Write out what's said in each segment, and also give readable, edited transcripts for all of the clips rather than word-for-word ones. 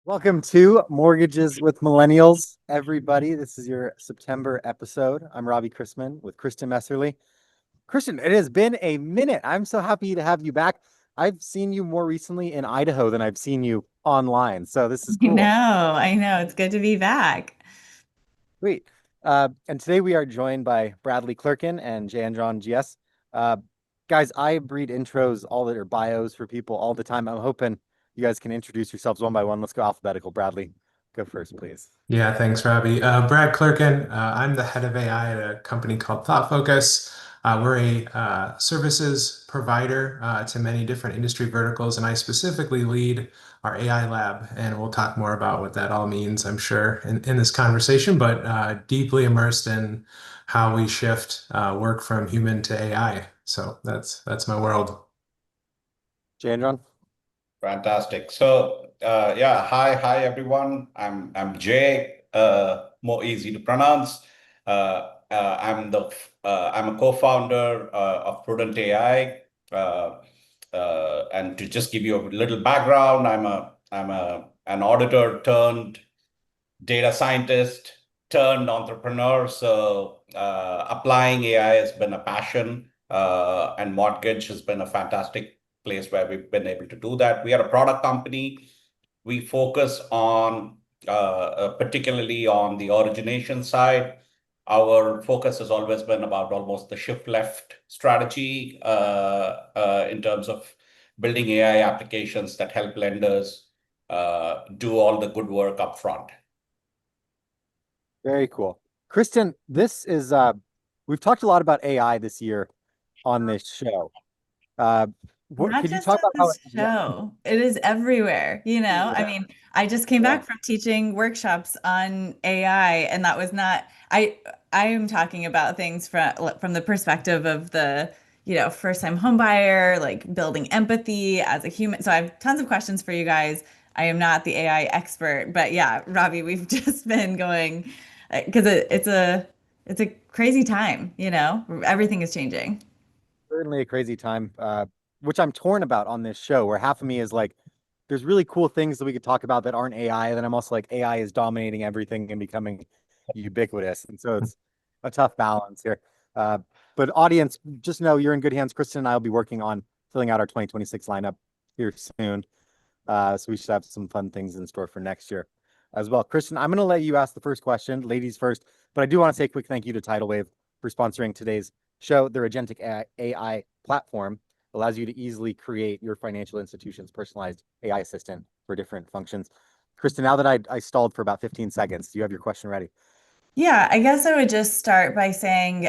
Welcome to Mortgages with Millennials, everybody. This is your September episode. I'm Robbie Chrisman with Kristin Messerly. Kristin, it has been a minute. I'm so happy to have you back. I've seen you more recently in Idaho than I've seen you online, so this is cool. I know. It's good to be back. Sweet. And today we are joined by Bradley Clerkin and Jayendran GS. Uh, Guys, I read intros, all their bios for people all the time. I'm hoping you guys can introduce yourselves one by one. Let's go alphabetical. Bradley, go first, please. Yeah, thanks, Robbie. Brad Clerkin. I'm the head of AI at a company called ThoughtFocus. We're a services provider to many different industry verticals, and I specifically lead our AI lab. And we'll talk more about what that all means, I'm sure, in this conversation, but deeply immersed in how we shift work from human to AI. So that's my world. Jayendran? Fantastic. Yeah, hi everyone. I'm Jay. More easy to pronounce. I'm a co-founder of Prudent AI. And to just give you a little background, I'm an auditor turned data scientist turned entrepreneur. Applying AI has been a passion, and mortgage has been a fantastic place where we've been able to do that. We are a product company. We focus on particularly on the origination side. Our focus has always been about almost the shift left strategy in terms of building AI applications that help lenders do all the good work up front. Very cool. Kristin, this is we've talked a lot about AI this year on this show. Not Could you just talk on about how this show. It is everywhere, you know? I yeah, mean, I just came yeah. back from teaching workshops on AI, and that was not I am talking about things from the perspective of the, first-time home buyer, like building empathy as a human. So I have tons of questions for you guys. I am not the AI expert, but yeah, Robbie, we've just been going because it's a crazy time, you know? Everything is changing. Certainly a crazy time, which I'm torn about on this show, where half of me is like, there's really cool things that we could talk about that aren't AI. And then I'm also like, AI is dominating everything and becoming ubiquitous. And so it's a tough balance here. Uh, but audience, just know you're in good hands. Kristin and I will be working on filling out our 2026 lineup here soon. So we should have some fun things in store for next year as well. Kristin, I'm going to let you ask the first question, ladies first, but I do want to say a quick thank you to Tidalwave for sponsoring today's show. Their agentic AI platform allows you to easily create your financial institution's personalized AI assistant for different functions. Kristin, now that I stalled for about 15 seconds, do you have your question ready? Yeah, I guess I would just start by saying,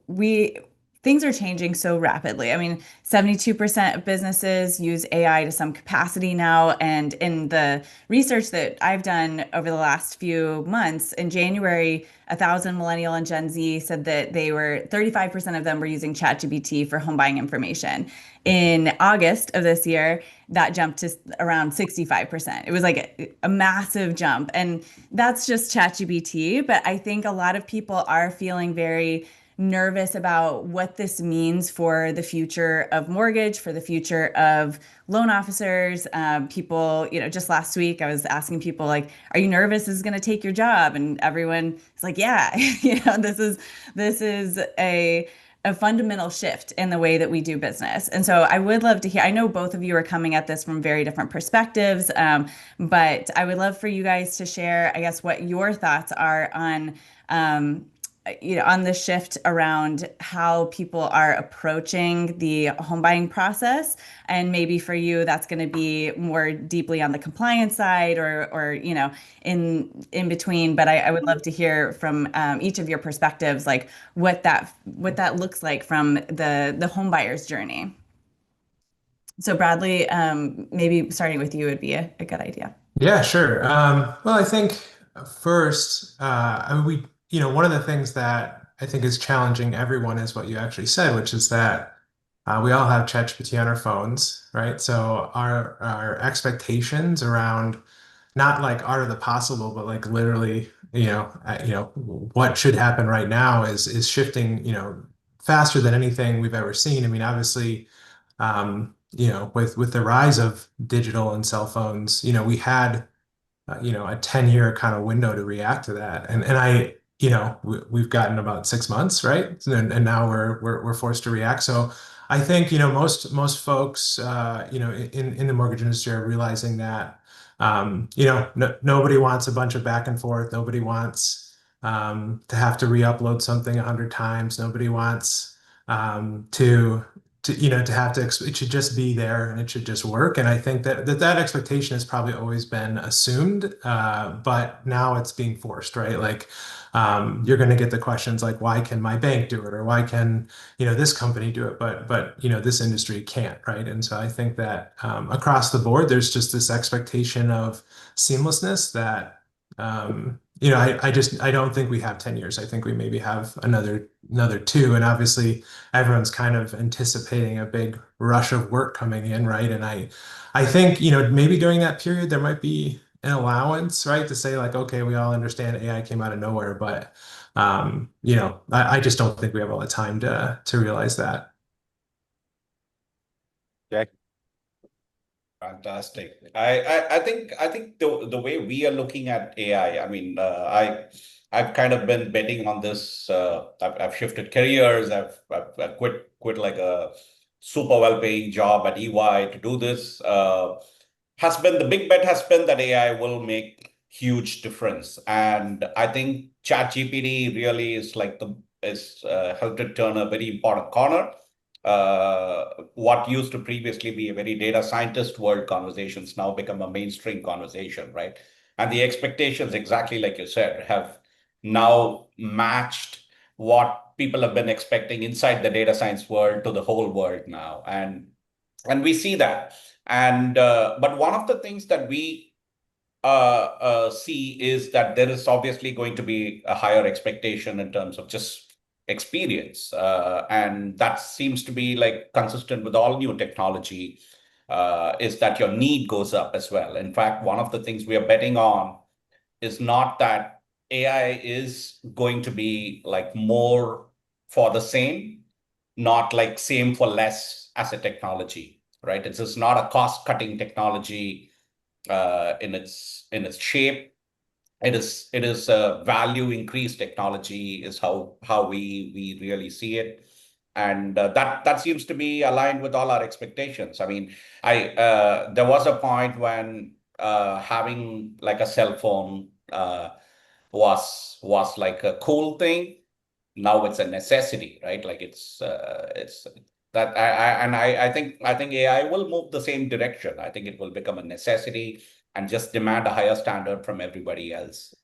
we things are changing so rapidly. I mean, 72% of businesses use AI to some capacity now. And in the research that I've done over the last few months, in January, 1,000 millennial and Gen Z said that 35% of them were using ChatGPT for home buying information. In August of this year, that jumped to around 65%. It was like a massive jump. And that's just ChatGPT, but I think a lot of people are feeling very nervous about what this means for the future of mortgage, for the future of loan officers. People, just last week I was asking people like, "Are you nervous this is going to take your job?" And everyone is like, "Yeah, this is a fundamental shift in the way that we do business." And so I would love to hear, I know both of you are coming at this from very different perspectives, but I would love for you guys to share, I guess, what your thoughts are on the shift around how people are approaching the home buying process. And maybe for you, that's going to be more deeply on the compliance side or in between. But I would love to hear from each of your perspectives, like what that looks like from the home buyer's journey. So Bradley, maybe starting with you would be a good idea. Yeah, sure. Well, I think first, I mean, one of the things that I think is challenging everyone is what you actually said, which is that we all have ChatGPT on our phones, right? So our expectations around not like art of the possible, but like literally, what should happen right now is shifting, faster than anything we've ever seen. I mean, obviously, with the rise of digital and cell phones, we had a 10-year kind of window to react to that. And we've gotten about 6 months, right? And now we're forced to react. So I think, most folks, in the mortgage industry are realizing that, no, nobody wants a bunch of back and forth. Nobody wants to have to re-upload something 100 times. Nobody wants to have to, it should just be there and it should just work. And I think that expectation has probably always been assumed, but now it's being forced, right? Like, you're going to get the questions like, why can my bank do it? Or why can, this company do it? But this industry can't, right? And so I think that, across the board, there's just this expectation of seamlessness that, I don't think we have 10 years. I think we maybe have another 2. And obviously everyone's kind of anticipating a big rush of work coming in, right? And I think, maybe during that period there might be an allowance, right, to say like, okay, we all understand AI came out of nowhere, but I just don't think we have all the time to realize that. Jay? Fantastic. I think the way we are looking at AI, I mean, I've kind of been betting on this. I've shifted careers. I've quit like a super well-paying job at EY to do this. The big bet has been that AI will make huge difference, and I think ChatGPT really is helped it turn a very important corner. What used to previously be a very data scientist world conversations now become a mainstream conversation, right? And the expectations, exactly like you said, have now matched what people have been expecting inside the data science world to the whole world now. And we see that. And but one of the things that we see is that there is obviously going to be a higher expectation in terms of just experience. And that seems to be like consistent with all new technology, is that your need goes up as well. In fact, one of the things we are betting on is not that AI is going to be like more for the same, not like same for less as a technology, right? It's just not a cost-cutting technology in its shape. It is a value increase technology is how we really see it, and that seems to be aligned with all our expectations. I mean, there was a point when having like a cell phone was like a cool thing. Now it's a necessity, right? Like it's that I think AI will move the same direction. I think it will become a necessity and just demand a higher standard from everybody else.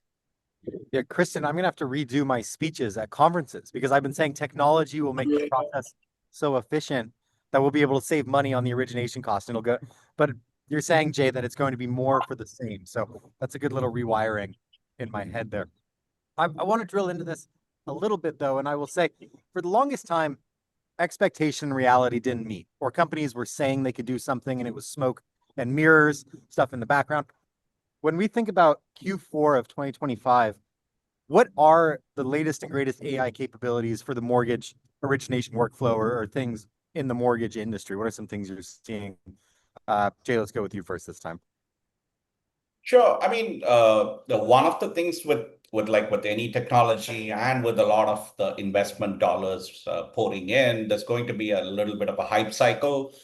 Yeah, Kristen, I'm gonna have to redo my speeches at conferences because I've been saying technology will make the process so efficient that we'll be able to save money on the origination cost and it'll go. But you're saying, Jay, that it's going to be more for the same. So that's a good little rewiring in my head there. I want to drill into this a little bit though, and I will say for the longest time, expectation and reality didn't meet, or companies were saying they could do something and it was smoke and mirrors, stuff in the background. When we think about Q4 of 2025, what are the latest and greatest AI capabilities for the mortgage origination workflow or things in the mortgage industry? What are some things you're seeing? Jay, let's go with you first this time. Sure. I mean, one of the things with any technology and with a lot of the investment dollars pouring in, there's going to be a little bit of a hype cycle,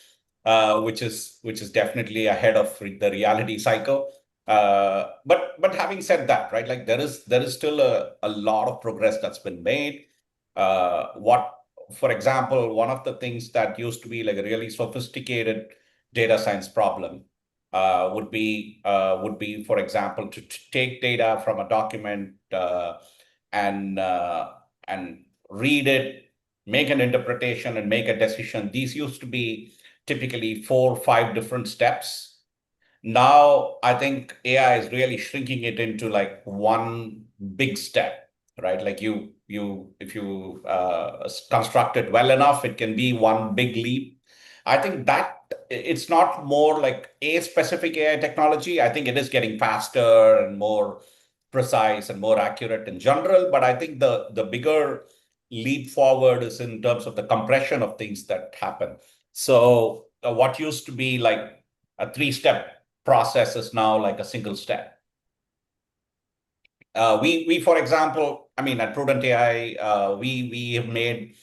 which is definitely ahead of the reality cycle. But having said that, right, like there is still a lot of progress that's been made. For example, one of the things that used to be like a really sophisticated data science problem would be, for example, to take data from a document and read it, make an interpretation, and make a decision. These used to be typically 4 or 5 different steps. Now, I think AI is really shrinking it into like one big step, right? Like if you construct it well enough, it can be one big leap. I think that it's not more like a specific AI technology. I think it is getting faster and more precise and more accurate in general. But I think the bigger leap forward is in terms of the compression of things that happen. So what used to be like a 3-step process is now like a single step. We for example, I mean, at Prudent AI, we have made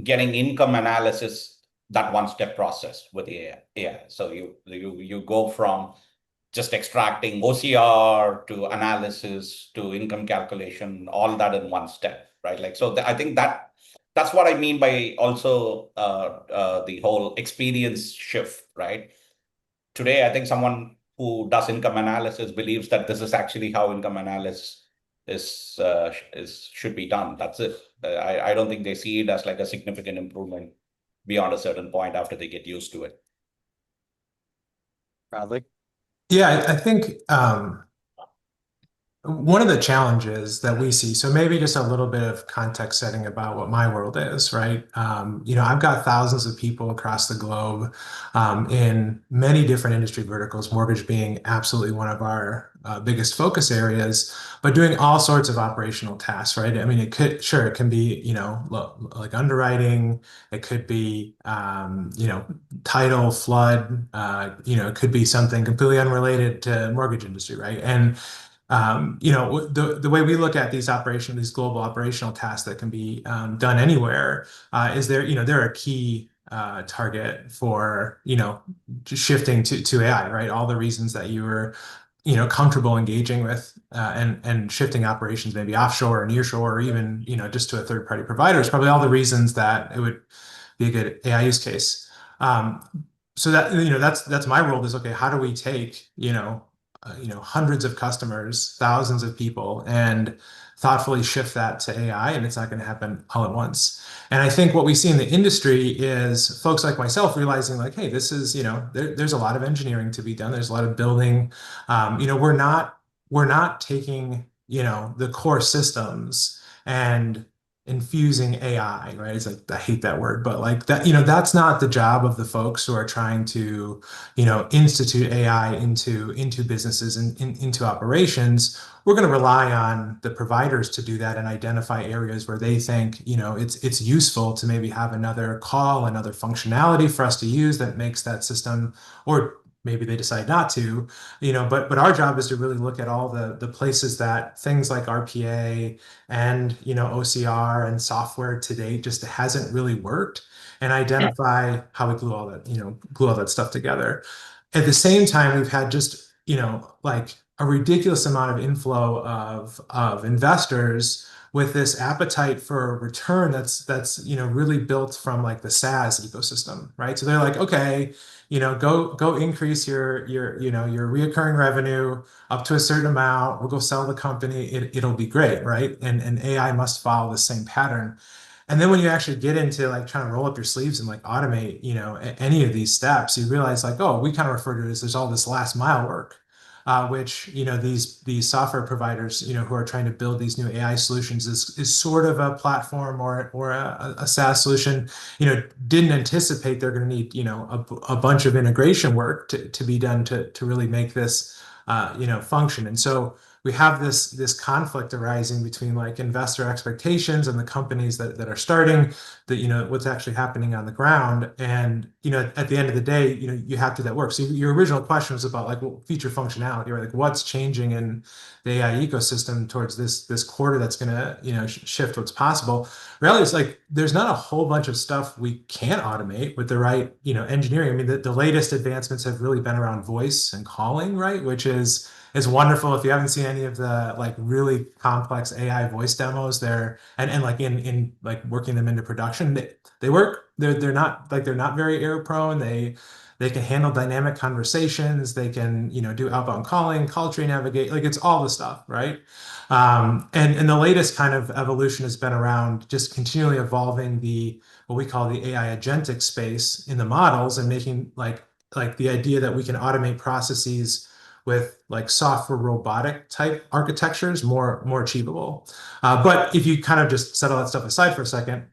getting income analysis that one-step process with AI. So you go from just extracting OCR to analysis to income calculation, all that in one step, right? Like, so I think that's what I mean by also the whole experience shift, right? Today, I think someone who does income analysis believes that this is actually how income analysis should be done. That's it. I don't think they see it as like a significant improvement beyond a certain point after they get used to it. Bradley? Yeah, I think one of the challenges that we see, so maybe just a little bit of context setting about what my world is, right? I've got thousands of people across the globe in many different industry verticals, mortgage being absolutely one of our biggest focus areas, but doing all sorts of operational tasks, right? I mean, it can be, like underwriting, it could be, title, flood, it could be something completely unrelated to mortgage industry, right? And the way we look at these global operational tasks that can be done anywhere is they're a key target for just shifting to AI, right? All the reasons that you were comfortable engaging with and shifting operations maybe offshore or nearshore or even just to a third-party provider is probably all the reasons that it would be a good AI use case. So that that's my world is, okay, how do we take hundreds of customers, thousands of people, and thoughtfully shift that to AI? And it's not going to happen all at once. And I think what we see in the industry is folks like myself realizing like, hey, this is, there's a lot of engineering to be done. There's a lot of building. We're not taking, the core systems and infusing AI, right? It's like, I hate that word, but like that, that's not the job of the folks who are trying to, institute AI into businesses and into operations. We're going to rely on the providers to do that and identify areas where they think, it's useful to maybe have another call, another functionality for us to use that makes that system, or maybe they decide not to, but our job is to really look at all the places that things like RPA and, OCR and software to date just hasn't really worked, and identify how we glue all that stuff together. At the same time, we've had just, like a ridiculous amount of inflow of investors with this appetite for a return that's really built from like the SaaS ecosystem, right? So they're like, okay, go increase your reoccurring revenue up to a certain amount. We'll go sell the company. It'll be great, right? And AI must follow the same pattern. And then when you actually get into like trying to roll up your sleeves and like automate, any of these steps, you realize like, oh, we kind of refer to it as there's all this last mile work, which, these software providers, who are trying to build these new AI solutions is sort of a platform or a SaaS solution, didn't anticipate they're going to need, a bunch of integration work to be done to really make this, function. And so we have this conflict arising between like investor expectations and the companies that are starting, that what's actually happening on the ground. And at the end of the day, you have to do that work. So your original question was about like, well, feature functionality, right? Like what's changing in the AI ecosystem towards this quarter that's going to shift what's possible. Reality is like there's not a whole bunch of stuff we can't automate with the right engineering. I mean, the latest advancements have really been around voice and calling, right? Which is wonderful. If you haven't seen any of the like really complex AI voice demos there, and like in like working them into production, they work. They're not very error prone. They can handle dynamic conversations. They can do outbound calling, call tree navigate. Like it's all the stuff, right? And the latest kind of evolution has been around just continually evolving what we call the AI agentic space in the models, and making like the idea that we can automate processes with like software robotic type architectures more achievable. But if you kind of just set all that stuff aside for a second,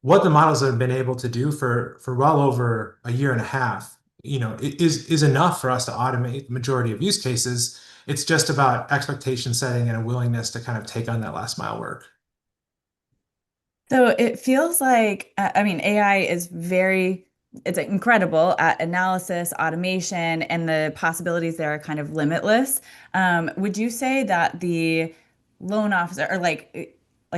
what the models have been able to do for well over a year and a half, is enough for us to automate the majority of use cases. It's just about expectation setting and a willingness to kind of take on that last mile work. So it feels like, I mean, AI is very it's incredible at analysis, automation, and the possibilities there are kind of limitless. Would you say that the loan officer, or like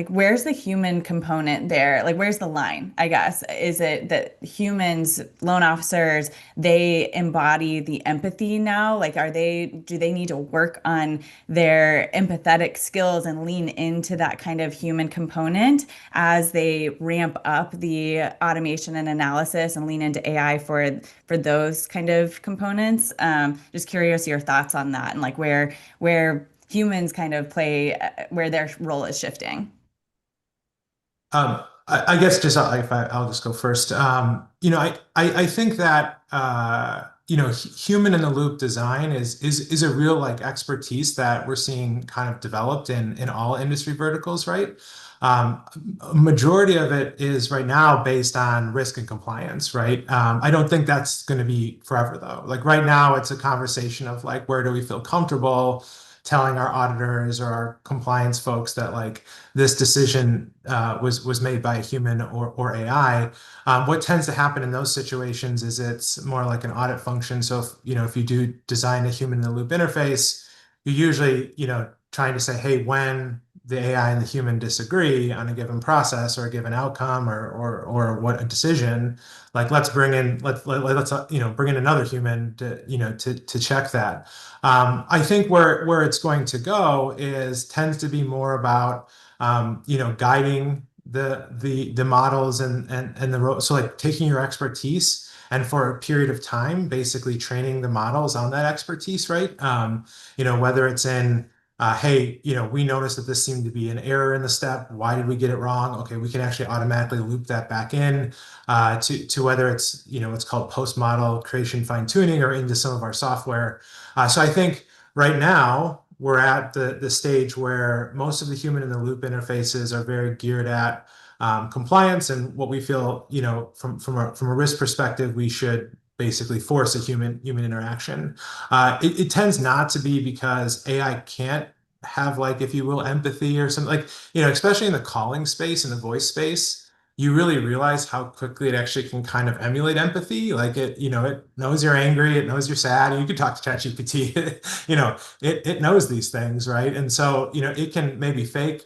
where's the human component there? Like where's the line, I guess? Is it that humans, loan officers, they embody the empathy now? Like do they need to work on their empathetic skills and lean into that kind of human component as they ramp up the automation and analysis and lean into AI for those kind of components? Just curious your thoughts on that, and like where humans kind of play, where their role is shifting. I guess just I'll just go first. I think that human in the loop design is a real like expertise that we're seeing kind of developed in all industry verticals, right? A majority of it is right now based on risk and compliance, right? I don't think that's going to be forever though. Like right now, it's a conversation of like, where do we feel comfortable telling our auditors or our compliance folks that like this decision was made by a human or AI. What tends to happen in those situations is it's more like an audit function. So if you do design a human in the loop interface, you're usually trying to say, hey, when the AI and the human disagree on a given process or a given outcome or what a decision, like let's bring in another human to check that. I think where it's going to go tends to be more about guiding the models and so like taking your expertise and for a period of time basically training the models on that expertise, right? Whether it's in hey, we noticed that this seemed to be an error in the step. Why did we get it wrong? Okay, we can actually automatically loop that back in to whether it's it's called post-model creation fine-tuning or into some of our software. So I think right now we're at the stage where most of the human in the loop interfaces are very geared at compliance and what we feel, from a risk perspective, we should basically force a human interaction. It tends not to be because AI can't have like, if you will, empathy or something like, especially in the calling space and the voice space, you really realize how quickly it actually can kind of emulate empathy. Like it knows you're angry, it knows you're sad. You could talk to ChatGPT, it knows these things, right? And so, it can maybe fake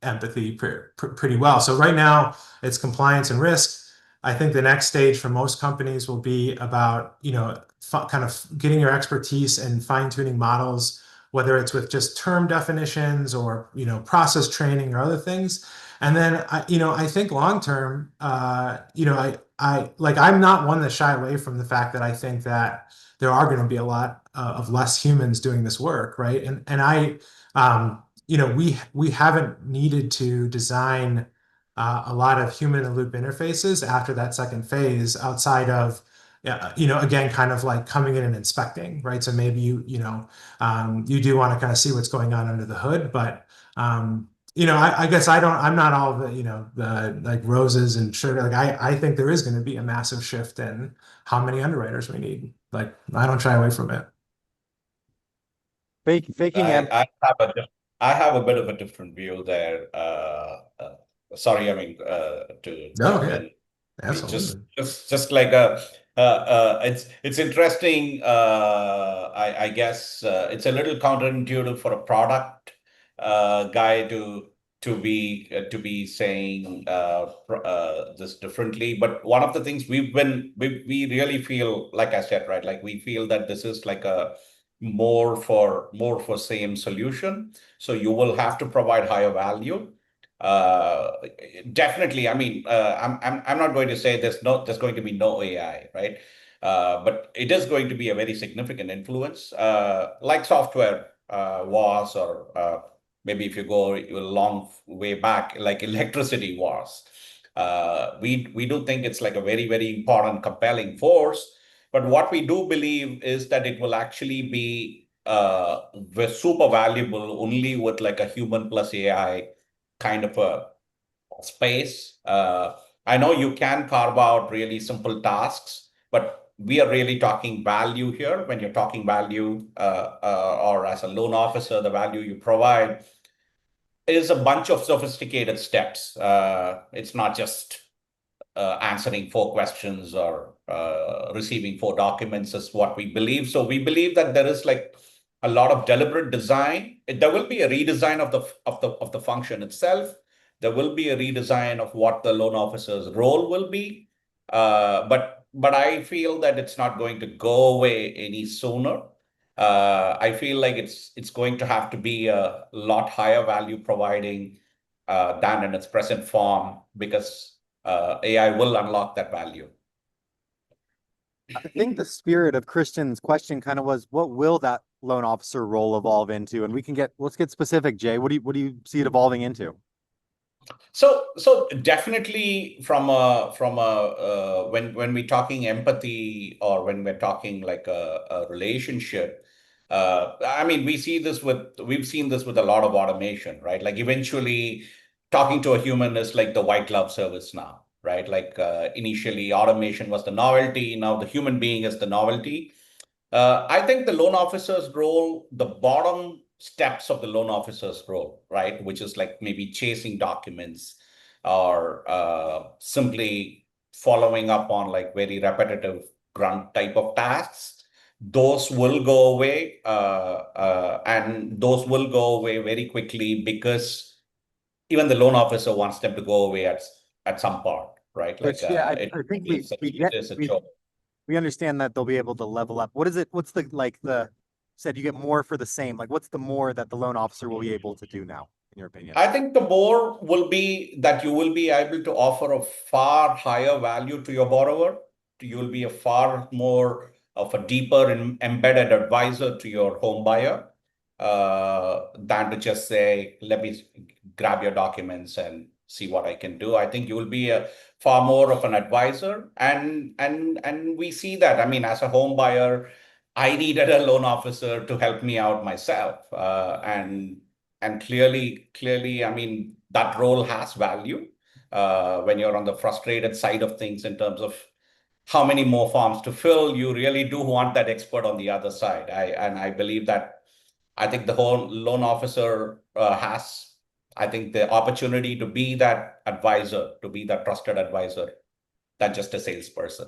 empathy pretty well. So right now it's compliance and risk. I think the next stage for most companies will be about, kind of getting your expertise and fine-tuning models, whether it's with just term definitions or, process training or other things. And then, I think long-term, I'm not one to shy away from the fact that I think that there are going to be a lot of less humans doing this work, right? We haven't needed to design a lot of human in the loop interfaces after that second phase outside of, again, kind of like coming in and inspecting, right? So maybe you do want to kind of see what's going on under the hood, but I guess I'm not all the like roses and sugar. Like I think there is going to be a massive shift in how many underwriters we need. Like I don't shy away from it. Faking I have a bit of a different view there. Sorry, I mean to No, jump yeah, in. absolutely. Just like it's interesting. I guess it's a little counterintuitive for a product guy to be saying this differently. But one of the things we really feel, like I said, right, like we feel that this is like a more for same solution. So you will have to provide higher value. Definitely. I mean, I'm not going to say there's going to be no AI, right? But it is going to be a very significant influence, like software was, or maybe if you go a long way back, like electricity was. We do think it's like a very, very important, compelling force. But what we do believe is that it will actually be super valuable only with like a human plus AI kind of a space. I know you can carve out really simple tasks, but we are really talking value here. When you're talking value, or as a loan officer, the value you provide is a bunch of sophisticated steps. It's not just answering 4 questions or receiving 4 documents is what we believe. So we believe that there is like a lot of deliberate design. There will be a redesign of the function itself. There will be a redesign of what the loan officer's role will be. But I feel that it's not going to go away any sooner. I feel like it's going to have to be a lot higher value providing than in its present form, because AI will unlock that value. I think the spirit of Christian's question kind of was, what will that loan officer role evolve into? And let's get specific, Jay. What do you see it evolving into? So definitely from a when we're talking empathy, or when we're talking like a relationship, I mean, we've seen this with a lot of automation, right? Like eventually talking to a human is like the white glove service now, right? Like initially automation was the novelty, now the human being is the novelty. I think the loan officer's role, the bottom steps of the loan officer's role, right, which is like maybe chasing documents, or simply following up on like very repetitive grunt type of tasks, those will go away, and those will go away very quickly, because even the loan officer wants them to go away at some part, right? Like Which, yeah, it I think is a job. we understand that they'll be able to level up. What is it? What's the said you get more for the same? Like, what's the more that the loan officer will be able to do now, in your opinion? I think the more will be that you will be able to offer a far higher value to your borrower. You will be a far more of a deeper and embedded advisor to your home buyer, than to just say, let me grab your documents and see what I can do. I think you will be a far more of an advisor. And we see that. I mean, as a home buyer, I needed a loan officer to help me out myself. And clearly, I mean, that role has value when you're on the frustrated side of things in terms of how many more forms to fill. You really do want that expert on the other side. I believe that. I think the whole loan officer has, I think, the opportunity to be that advisor, to be that trusted advisor, than just a salesperson.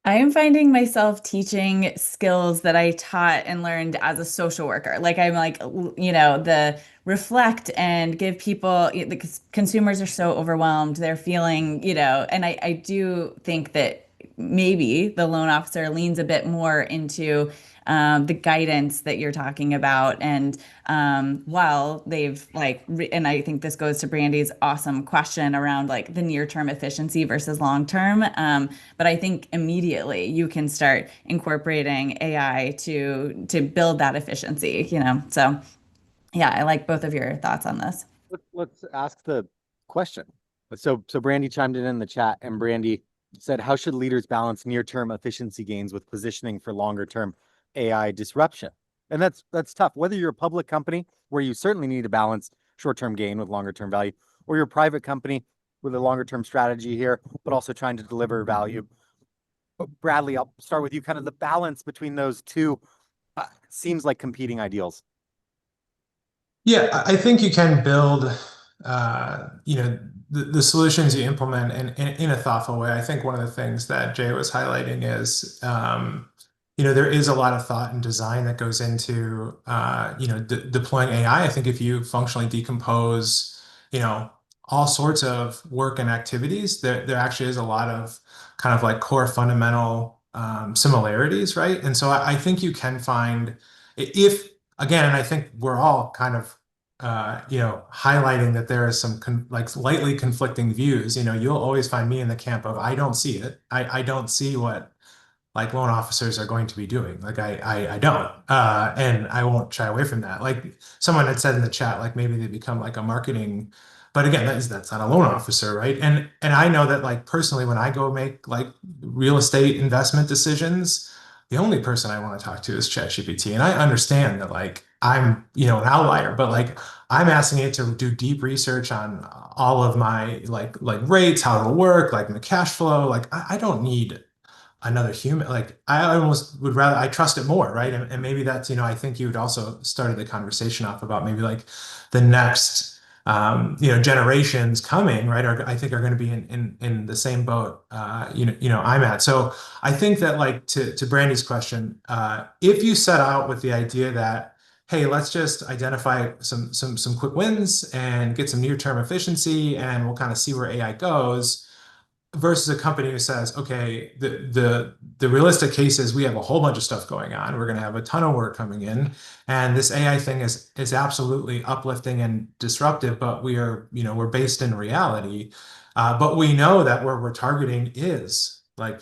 I am finding myself teaching skills that I taught and learned as a social worker. Like I'm like, the reflect and give people, because consumers are so overwhelmed, they're feeling, and I do think that maybe the loan officer leans a bit more into the guidance that you're talking about. And while they've and I think this goes to Brandy's awesome question around like the near-term efficiency versus long-term. But I think immediately you can start incorporating AI to build that efficiency, So yeah, I like both of your thoughts on this. Let's ask the question. So Brandy chimed in the chat, and Brandy said, how should leaders balance near-term efficiency gains with positioning for longer-term AI disruption? And that's tough. Whether you're a public company where you certainly need to balance short-term gain with longer-term value, or you're a private company with a longer-term strategy here, but also trying to deliver value. But Bradley, I'll start with you. Kind of the balance between those two seems like competing ideals. Yeah, I think you can build, the solutions you implement in a thoughtful way. I think one of the things that Jay was highlighting is, there is a lot of thought and design that goes into, deploying AI. I think if you functionally decompose, all sorts of work and activities, there actually is a lot of kind of like core fundamental similarities, right? And so I think you can find, again, and I think we're all kind of, highlighting that there is some slightly conflicting views. You'll always find me in the camp of, I don't see it. I don't see what like loan officers are going to be doing. Like I don't, and I won't shy away from that. Like someone had said in the chat, like maybe they become like a marketing, but again, that's not a loan officer, right? And I know that like personally, when I go make like real estate investment decisions, the only person I want to talk to is ChatGPT. And I understand that like I'm, an outlier, but like I'm asking it to do deep research on all of my like rates, how it'll work, like the cash flow. Like I don't need another human. Like I almost would rather, I trust it more, right? And maybe that's, I think you had also started the conversation off about maybe like the next generations coming, right, I think are going to be in the same boat, I'm at. So I think that, like, to Brandy's question, if you set out with the idea that, hey, let's just identify some quick wins and get some near-term efficiency, and we'll kind of see where AI goes, versus a company who says, okay, the realistic case is we have a whole bunch of stuff going on. We're going to have a ton of work coming in, and this AI thing is absolutely uplifting and disruptive, but we're based in reality. But we know that where we're targeting is like,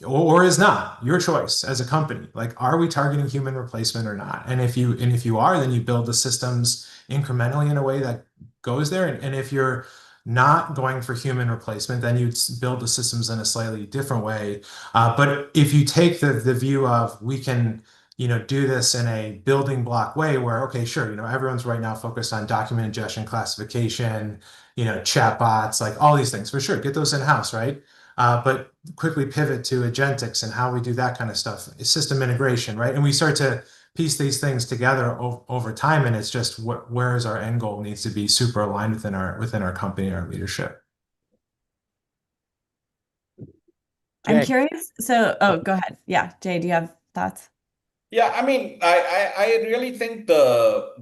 or is not, your choice as a company. Like, are we targeting human replacement or not? And if you are, then you build the systems incrementally in a way that goes there. And if you're not going for human replacement, then you'd build the systems in a slightly different way. But if you take the view of, we can, do this in a building block way where, okay, sure, everyone's right now focused on document ingestion, classification, chatbots, like all these things, for sure, get those in-house, right? But quickly pivot to agentics and how we do that kind of stuff, system integration, right? And we start to piece these things together over time, and it's just where is our end goal needs to be super aligned within our company and our leadership. I'm curious. So, go ahead. Yeah, Jay, do you have thoughts? Yeah, I mean, I really think I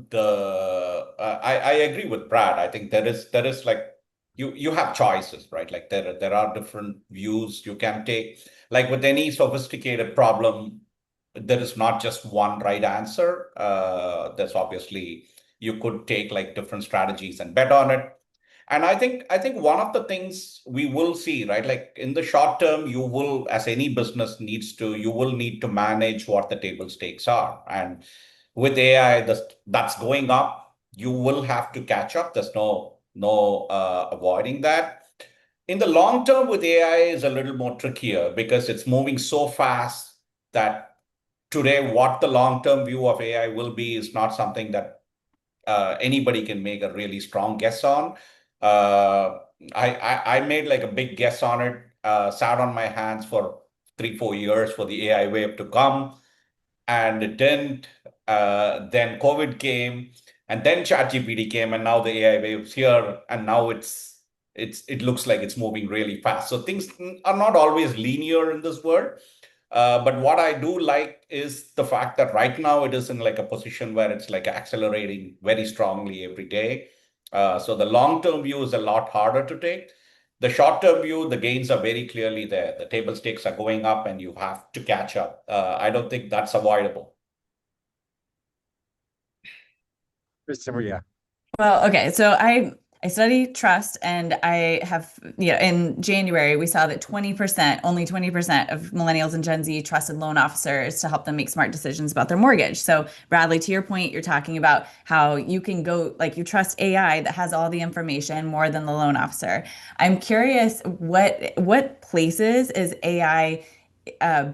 agree with Brad. I think there is like, you have choices, right? Like there are different views you can take. Like with any sophisticated problem, there is not just one right answer. There's obviously, you could take like different strategies and bet on it. And I think one of the things we will see, right, like in the short term, you will, as any business you will need to manage what the table stakes are. And with AI, that's going up. You will have to catch up. There's no avoiding that. In the long term, with AI is a little more trickier because it's moving so fast that today, what the long-term view of AI will be is not something that anybody can make a really strong guess on. I made like a big guess on it, sat on my hands for 3-4 years for the AI wave to come, and it didn't. Then COVID came, and then ChatGPT came, and now the AI wave's here, and now it looks like it's moving really fast. So things are not always linear in this world. But what I do like is the fact that right now it is in like a position where it's like accelerating very strongly every day. So the long-term view is a lot harder to take. The short-term view, the gains are very clearly there. The table stakes are going up and you have to catch up. I don't think that's avoidable. Kristin, yeah. Well, okay. So I study trust, and I have, in January, we saw that only 20% of millennials and Gen Z trusted loan officers to help them make smart decisions about their mortgage. So Bradley, to your point, you're talking about how you can go, like, you trust AI that has all the information more than the loan officer. I'm curious, what places is AI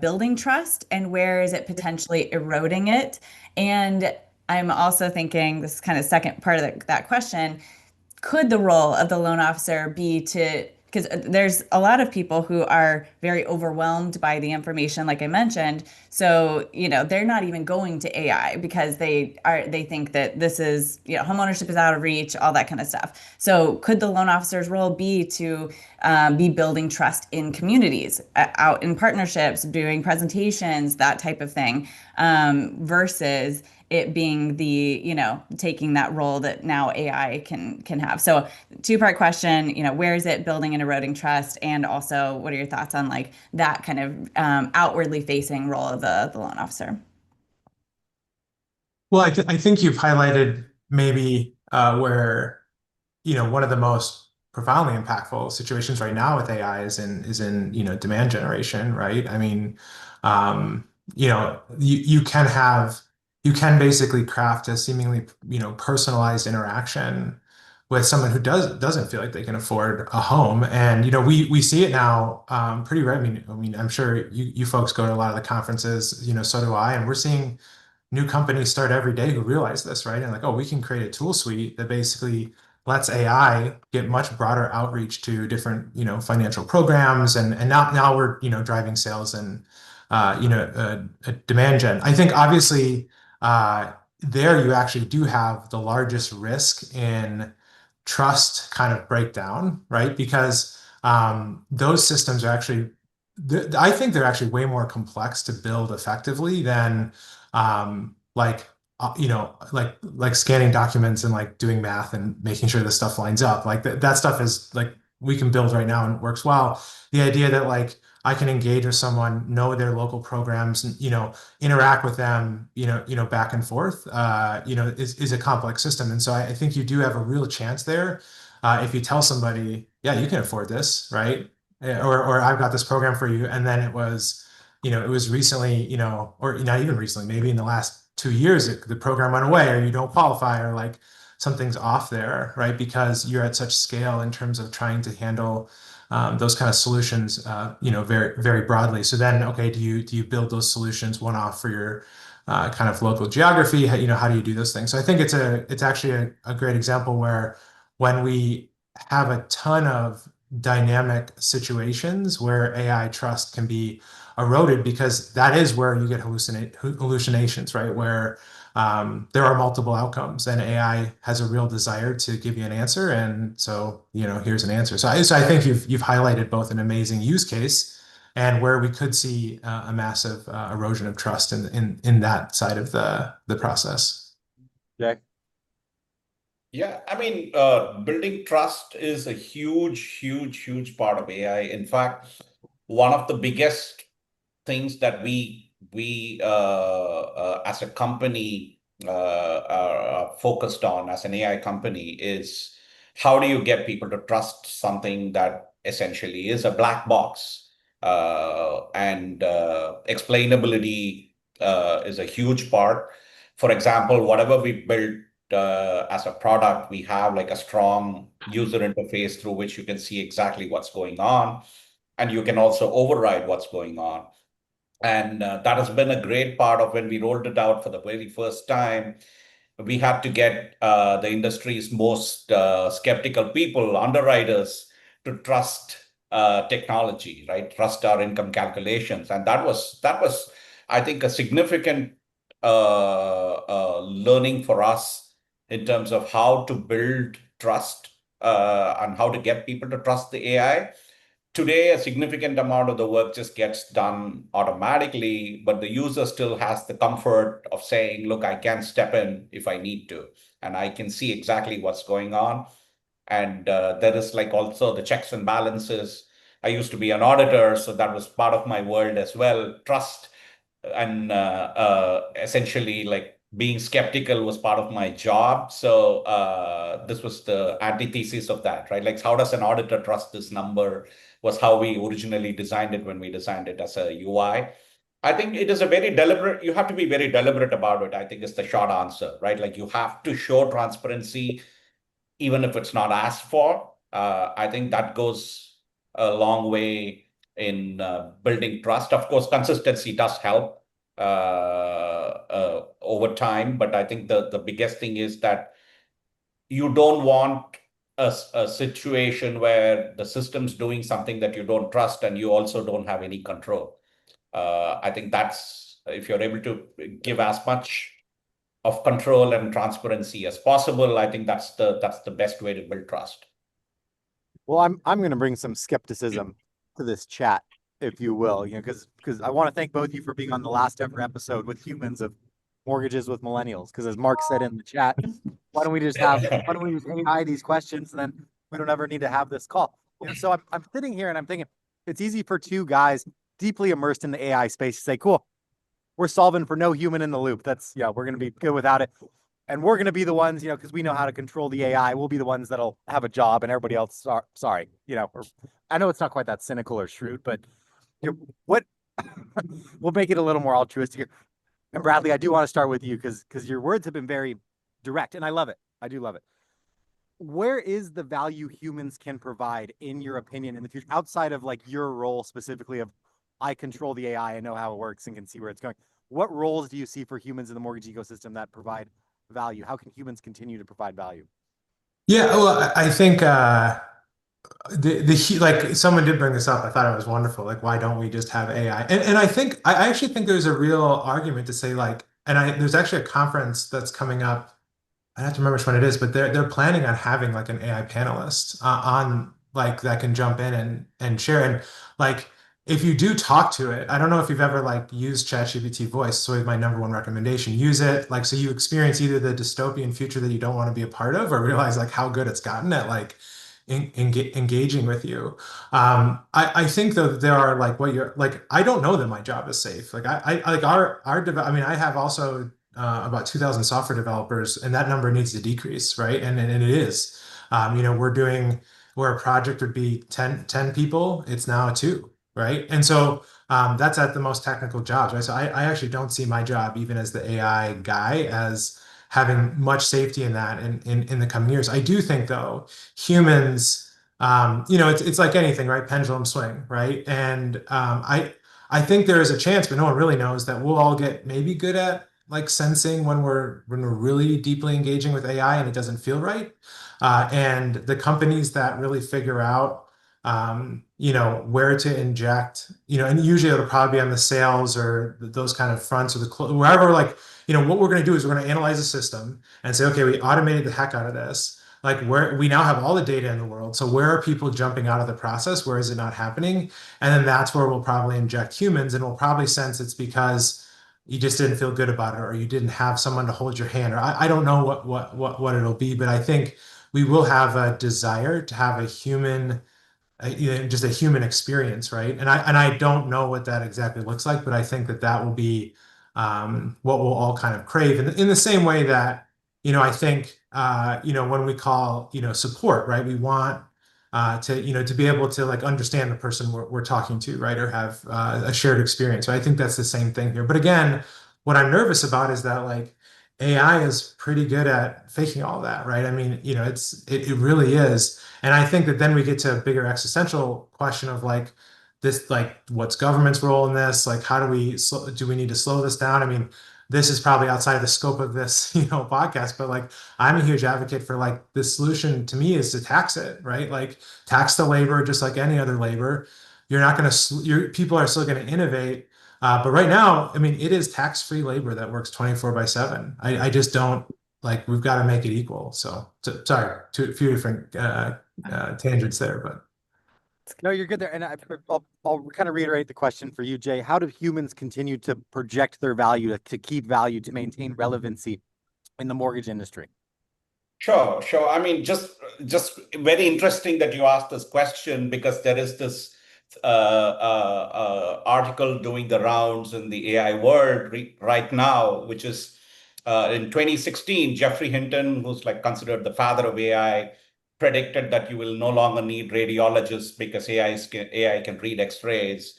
building trust, and where is it potentially eroding it? And I'm also thinking, this is kind of second part of that question, could the role of the loan officer be because there's a lot of people who are very overwhelmed by the information, like I mentioned. So, they're not even going to AI because they think that this is, homeownership is out of reach, all that kind of stuff. So could the loan officer's role be to be building trust in communities, out in partnerships, doing presentations, that type of thing, versus it being taking that role that now AI can have. So two-part question, where is it building and eroding trust? And also, what are your thoughts on like that kind of outwardly facing role of the loan officer? Well, I think you've highlighted maybe where, one of the most profoundly impactful situations right now with AI is in demand generation, right? I mean, you can basically craft a seemingly personalized interaction with someone who doesn't feel like they can afford a home. And we see it now pretty right. I mean, I'm sure you folks go to a lot of the conferences, so do I, and we're seeing new companies start every day who realize this, right? And like, oh, we can create a tool suite that basically lets AI get much broader outreach to different, financial programs. And now we're, driving sales and, a demand gen. I think obviously there you actually do have the largest risk in trust kind of break down, right? Because those systems are actually, I think they're actually way more complex to build effectively than like scanning documents and like doing math and making sure this stuff lines up. Like that stuff is like we can build right now and it works well. The idea that like I can engage with someone, know their local programs, and interact with them, back and forth, is a complex system. And so I think you do have a real chance there. If you tell somebody, yeah, you can afford this, right? Or I've got this program for you. And then it was recently, or not even recently, maybe in the last 2 years, the program went away or you don't qualify or like something's off there, right? Because you're at such scale in terms of trying to handle those kind of solutions, very, very broadly. So then, okay, do you build those solutions one off for your kind of local geography? How do you do those things? So I think it's actually a great example where when we have a ton of dynamic situations where AI trust can be eroded, because that is where you get hallucinations, right? Where there are multiple outcomes and AI has a real desire to give you an answer. And so, here's an answer. So I think you've highlighted both an amazing use case and where we could see a massive erosion of trust in that side of the process. Jay? Yeah, I mean, building trust is a huge, huge, huge part of AI. In fact, one of the biggest things that we as a company are focused on as an AI company is how do you get people to trust something that essentially is a black box, and explainability is a huge part. For example, whatever we build as a product, we have like a strong user interface through which you can see exactly what's going on, and you can also override what's going on. And that has been a great part of when we rolled it out for the very first time. We had to get the industry's most skeptical people, underwriters, to trust technology, right? Trust our income calculations, and that was, I think, a significant learning for us in terms of how to build trust and how to get people to trust the AI. Today, a significant amount of the work just gets done automatically, but the user still has the comfort of saying, look, I can step in if I need to, and I can see exactly what's going on. And there is like also the checks and balances. I used to be an auditor, so that was part of my world as well. Trust and essentially like being skeptical was part of my job. So this was the antithesis of that, right? Like, how does an auditor trust this number was how we originally designed it when we designed it as a UI. I think it is a very deliberate, you have to be very deliberate about it. I think it's the short answer, right? Like you have to show transparency, even if it's not asked for. I think that goes a long way in building trust. Of course, consistency does help over time, but I think the biggest thing is that you don't want a situation where the system's doing something that you don't trust and you also don't have any control. I think that's, if you're able to give as much of control and transparency as possible, I think that's the best way to build trust. Well, I'm going to bring some skepticism to this chat, if you will, because I want to thank both of you for being on the last ever episode with humans of Mortgages with Millennials. Because as Mark said in the chat, why don't we just AI these questions, and then we don't ever need to have this call. So I'm sitting here and I'm thinking it's easy for two guys deeply immersed in the AI space to say, cool, we're solving for no human in the loop. That's, we're going to be good without it. And we're going to be the ones, because we know how to control the AI. We'll be the ones that'll have a job and everybody else, sorry, or, I know it's not quite that cynical or shrewd, but what we'll make it a little more altruistic here. And Bradley, I do want to start with you because your words have been very direct and I love it. I do love it. Where is the value humans can provide, in your opinion, in the future, outside of like your role specifically of I control the AI, I know how it works and can see where it's going. What roles do you see for humans in the mortgage ecosystem that provide value? How can humans continue to provide value? Yeah, well, I think like someone did bring this up. I thought it was wonderful. Like, why don't we just have AI? And I actually think there's a real argument to say like, there's actually a conference that's coming up. I have to remember which one it is, but they're planning on having like an AI panelist on like that can jump in and share. And like if you do talk to it, I don't know if you've ever like used ChatGPT voice. It's always my number one recommendation. Use it like so you experience either the dystopian future that you don't want to be a part of, or realize like how good it's gotten at like engaging with you. I think though that there are like what you're like. I don't know that my job is safe. Like I like I mean I have also about 2,000 software developers, and that number needs to decrease, right? And it is. You know, we're doing where a project would be 10 people, it's now two, right? And so that's at the most technical jobs, right? So I actually don't see my job, even as the AI guy, as having much safety in that in the coming years. I do think, though, humans, you know, it's like anything, right? Pendulum swing, right? And I think there is a chance, but no one really knows, that we'll all get maybe good at like sensing when we're really deeply engaging with AI and it doesn't feel right. And the companies that really figure out, you know, where to inject, you know, and usually it'll probably be on the sales or those kind of fronts or wherever, like, you know, what we're going to do is we're going to analyze the system and say, okay, we automated the heck out of this. Like where we now have all the data in the world. So where are people jumping out of the process? Where is it not happening? And then that's where we'll probably inject humans, and we'll probably sense it's because you just didn't feel good about it, or you didn't have someone to hold your hand, or I don't know what it'll be, but I think we will have a desire to have a human, you know, just a human experience, right? And I don't know what that exactly looks like, but I think that that will be what we'll all kind of crave, in the same way that, you know, I think you know, when we call, you know, support, right? We want to, you know, to be able to like understand the person we're talking to, right? Or have a shared experience. So I think that's the same thing here. But again, what I'm nervous about is that like AI is pretty good at faking all that, right? I mean, you know, it really is. And I think that then we get to a bigger existential question of like this, like what's government's role in this? Like, how do we need to slow this down? I mean, this is probably outside of the scope of this, you know, podcast, but like I'm a huge advocate for like the solution to me is to tax it, right? Like tax the labor just like any other labor. You're not going to, your people are still going to innovate. But right now, I mean, it is tax-free labor that works 24/7. I just don't like, we've got to make it equal. So sorry, a few different tangents there, but. No, you're good there. And I'll kind of reiterate the question for you, Jay. How do humans continue to project their value, to keep value, to maintain relevancy in the mortgage industry? Sure, sure. I mean, just very interesting that you asked this question, because there is this article doing the rounds in the AI world right now, which is in 2016, Jeffrey Hinton, who's like considered the father of AI, predicted that you will no longer need radiologists because AI can read X-rays.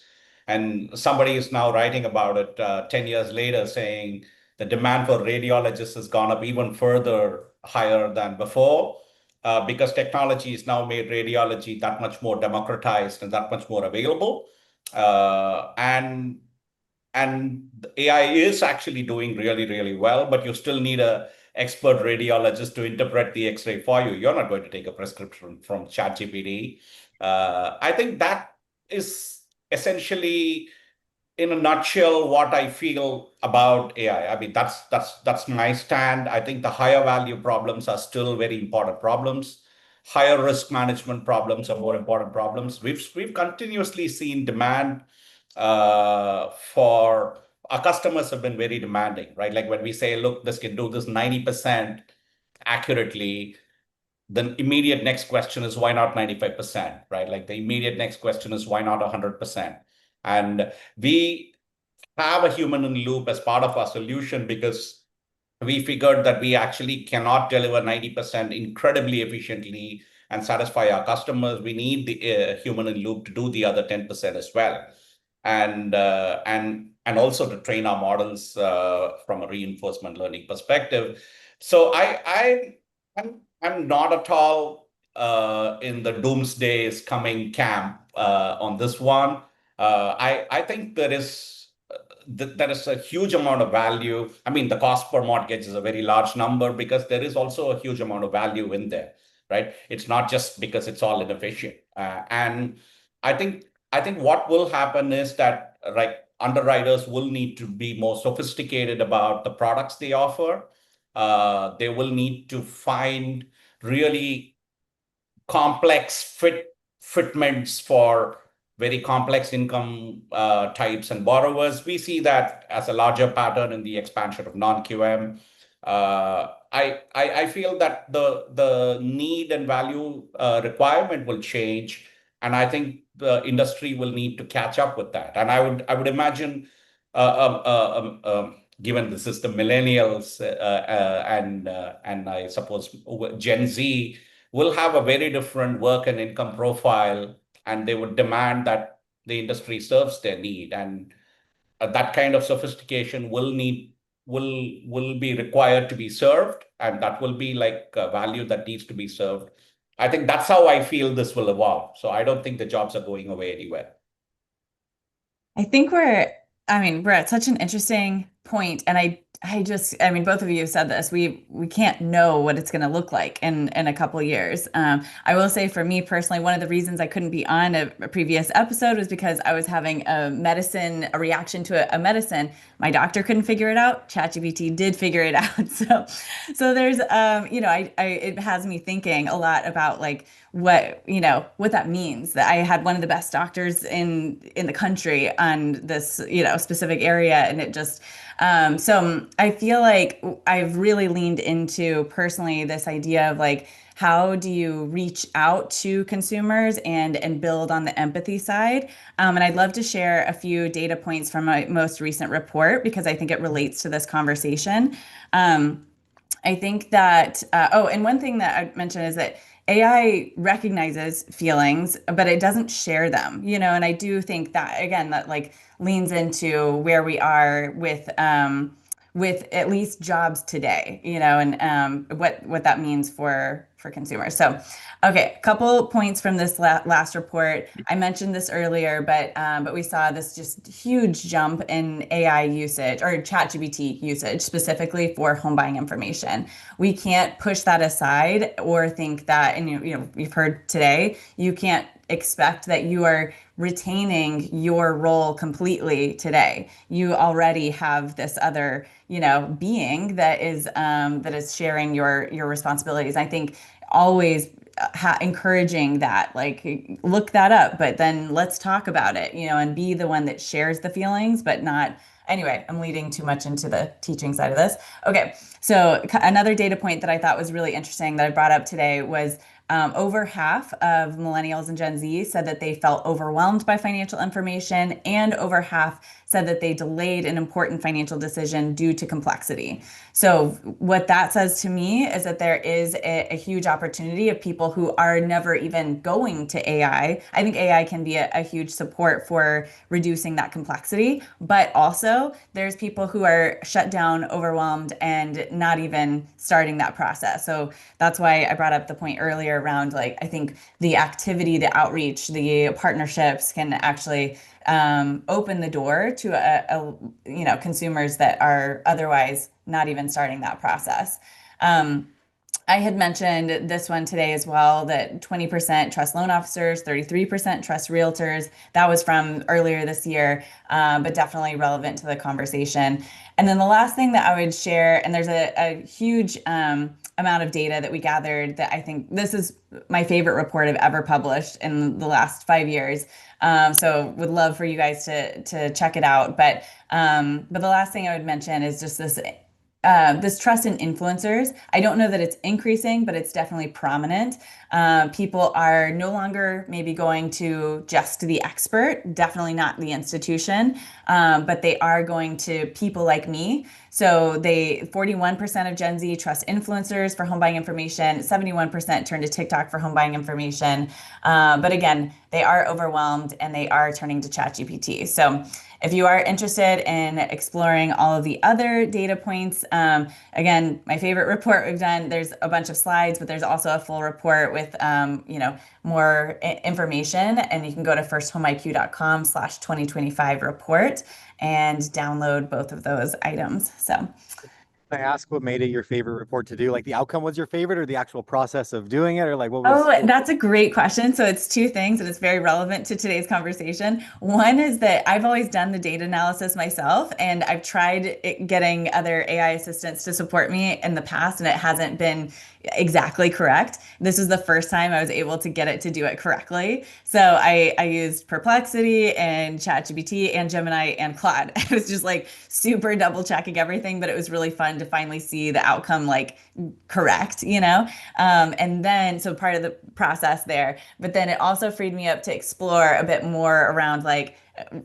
And somebody is now writing about it 10 years later, saying the demand for radiologists has gone up even further higher than before, because technology has now made radiology that much more democratized and that much more available. And the AI is actually doing really, really well, but you still need a expert radiologist to interpret the X-ray for you. You're not going to take a prescription from ChatGPT. I think that is essentially, in a nutshell, what I feel about AI. I mean, that's my stand. I think the higher value problems are still very important problems. Higher risk management problems are more important problems. We've continuously seen demand for our customers have been very demanding, right? Like when we say, look, this can do this 90% accurately, the immediate next question is why not 95%, right? Like the immediate next question is why not 100%? And we have a human in loop as part of our solution, because we figured that we actually cannot deliver 90% incredibly efficiently and satisfy our customers. We need the human in loop to do the other 10% as well. And also to train our models from a reinforcement learning perspective. So I'm not at all in the doomsday is coming camp on this one. I think there is a huge amount of value. I mean, the cost per mortgage is a very large number, because there is also a huge amount of value in there, right? It's not just because it's all inefficient. And I think what will happen is that, like, underwriters will need to be more sophisticated about the products they offer. They will need to find really complex fitments for very complex income types and borrowers. We see that as a larger pattern in the expansion of non-QM. I feel that the need and value requirement will change, and I think the industry will need to catch up with that. And I would imagine, given this is the millennials and I suppose Gen Z will have a very different work and income profile, and they would demand that the industry serves their need, and that kind of sophistication will be required to be served, and that will be like a value that needs to be served. I think that's how I feel this will evolve. So I don't think the jobs are going away anywhere. I think we're at such an interesting point, and I mean, both of you have said this. We can't know what it's going to look like in a couple of years. I will say, for me personally, one of the reasons I couldn't be on a previous episode was because I was having a reaction to a medicine. My doctor couldn't figure it out. ChatGPT did figure it out. So there's, it has me thinking a lot about like what that means. That I had one of the best doctors in the country on this, specific area, and it just. So I feel like I've really leaned into personally this idea of like, how do you reach out to consumers and build on the empathy side? And I'd love to share a few data points from my most recent report because I think it relates to this conversation. I think that, and one thing that I mentioned is that AI recognizes feelings, but it doesn't share them, and I do think that, again, that like leans into where we are with at least jobs today, and what that means for consumers. So, okay, a couple points from this last report. I mentioned this earlier, but we saw this just huge jump in AI usage or ChatGPT usage specifically for home buying information. We can't push that aside or think that, and you've heard today, you can't expect that you are retaining your role completely today. You already have this other, being that is sharing your responsibilities. I think always encouraging that, like, look that up, but then let's talk about it, and be the one that shares the feelings, but not. Anyway, I'm leading too much into the teaching side of this. Okay, so another data point that I thought was really interesting that I brought up today was over half of millennials and Gen Z said that they felt overwhelmed by financial information, and over half said that they delayed an important financial decision due to complexity. So what that says to me is that there is a huge opportunity of people who are never even going to AI. I think AI can be a huge support for reducing that complexity, but also there's people who are shut down, overwhelmed, and not even starting that process. So that's why I brought up the point earlier around, like, I think the activity, the outreach, the partnerships can actually open the door to consumers that are otherwise not even starting that process. I had mentioned this one today as well, that 20% trust loan officers, 33% trust realtors. That was from earlier this year, but definitely relevant to the conversation. And then the last thing that I would share, and there's a huge amount of data that we gathered that I think this is my favorite report I've ever published in the last 5 years. So would love for you guys to check it out. But the last thing I would mention is just this trust in influencers. I don't know that it's increasing, but it's definitely prominent. People are no longer maybe going to just the expert, definitely not the institution, but they are going to people like me. So 41% of Gen Z trust influencers for home buying information, 71% turn to TikTok for home buying information. But again, they are overwhelmed and they are turning to ChatGPT. So if you are interested in exploring all of the other data points, again, my favorite report we've done, there's a bunch of slides, but there's also a full report with more information, and you can go to firsthomeIQ.com/2025 report and download both of those items. So I ask what made it your favorite report to do? Like the outcome was your favorite, or the actual process of doing it, or like what was? Oh, that's a great question. So it's two things, and it's very relevant to today's conversation. One is that I've always done the data analysis myself, and I've tried getting other AI assistants to support me in the past, and it hasn't been exactly correct. This is the first time I was able to get it to do it correctly. So I used Perplexity and ChatGPT and Gemini and Claude. I was just like super double checking everything, but it was really fun to finally see the outcome like correct, you know? And then, so part of the process there, but then it also freed me up to explore a bit more around like,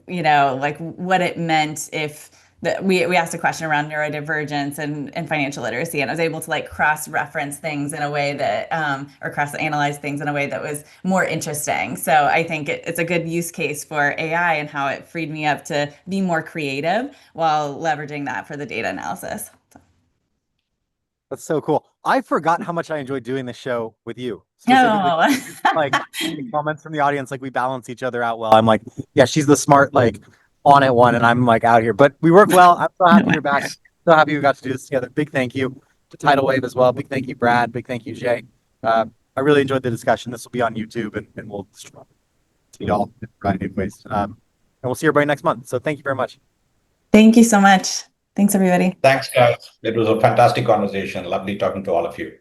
like what it meant if we asked a question around neurodivergence and financial literacy, and I was able to like cross-reference things in a way that, or cross-analyze things in a way that was more interesting. So I think it's a good use case for AI and how it freed me up to be more creative while leveraging that for the data analysis. That's so cool. I forgot how much I enjoyed doing this show with you. Specifically, like the comments from the audience, like we balance each other out well. I'm like, yeah, she's the smart, like on it one, and I'm like out here. But we work well. I'm so happy you're back. So happy we got to do this together. Big thank you to Tidalwave as well. Big thank you, Brad. Big thank you, Jay. I really enjoyed the discussion. This will be on YouTube, and we'll see y'all in a variety of ways. And we'll see everybody next month. So thank you very much. Thank you so much. Thanks, everybody. Thanks, guys. It was a fantastic conversation. Lovely talking to all of you.